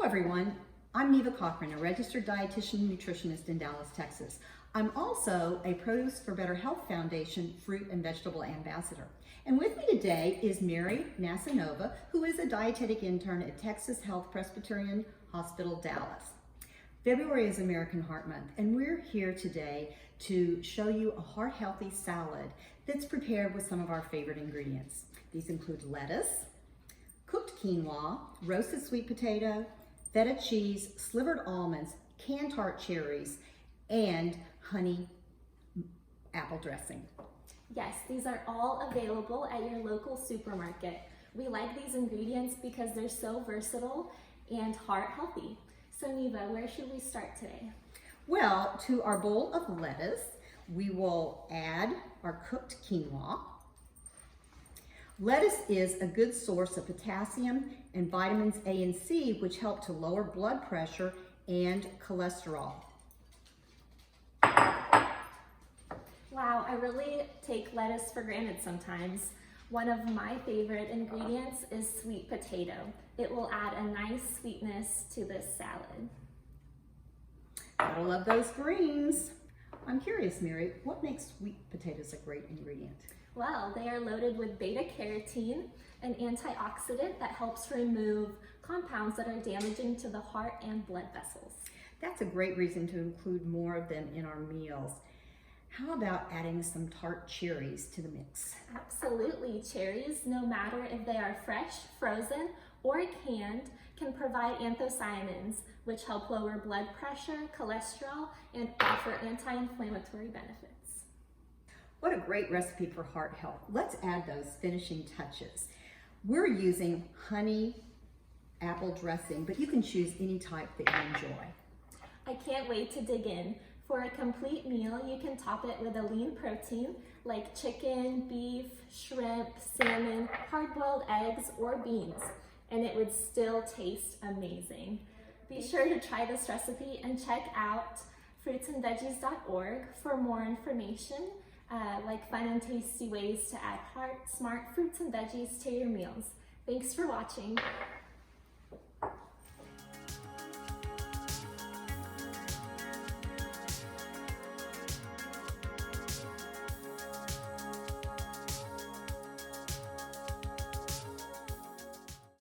Hello everyone, I'm Neva Cochran, a registered dietitian and nutritionist in Dallas, Texas. I'm also a Produce for Better Health Foundation fruit and vegetable ambassador. And with me today is Mary Nassonova, who is a dietetic intern at Texas Health Presbyterian Hospital, Dallas. February is American Heart Month, and we're here today to show you a heart-healthy salad that's prepared with some of our favorite ingredients. These include lettuce, cooked quinoa, roasted sweet potato, feta cheese, slivered almonds, canned tart cherries, and honey apple dressing. Yes, these are all available at your local supermarket. We like these ingredients because they're so versatile and heart healthy. So Neva, where should we start today? Well, to our bowl of lettuce, we will add our cooked quinoa. Lettuce is a good source of potassium and vitamins A and C, which help to lower blood pressure and cholesterol. Wow, I really take lettuce for granted sometimes. One of my favorite ingredients is sweet potato. It will add a nice sweetness to this salad. Gotta love those greens. I'm curious, Mary, what makes sweet potatoes a great ingredient? Well, they are loaded with beta-carotene, an antioxidant that helps remove compounds that are damaging to the heart and blood vessels. That's a great reason to include more of them in our meals. How about adding some tart cherries to the mix? Absolutely. Cherries, no matter if they are fresh, frozen, or canned, can provide anthocyanins, which help lower blood pressure, cholesterol, and offer anti-inflammatory benefits. What a great recipe for heart health. Let's add those finishing touches. We're using honey apple dressing, but you can choose any type that you enjoy. I can't wait to dig in. For a complete meal, you can top it with a lean protein like chicken, beef, shrimp, salmon, hard-boiled eggs, or beans, and it would still taste amazing. Be sure to try this recipe and check out fruitsandveggies.org for more information, like fun and tasty ways to add heart, smart fruits and veggies to your meals. Thanks for watching.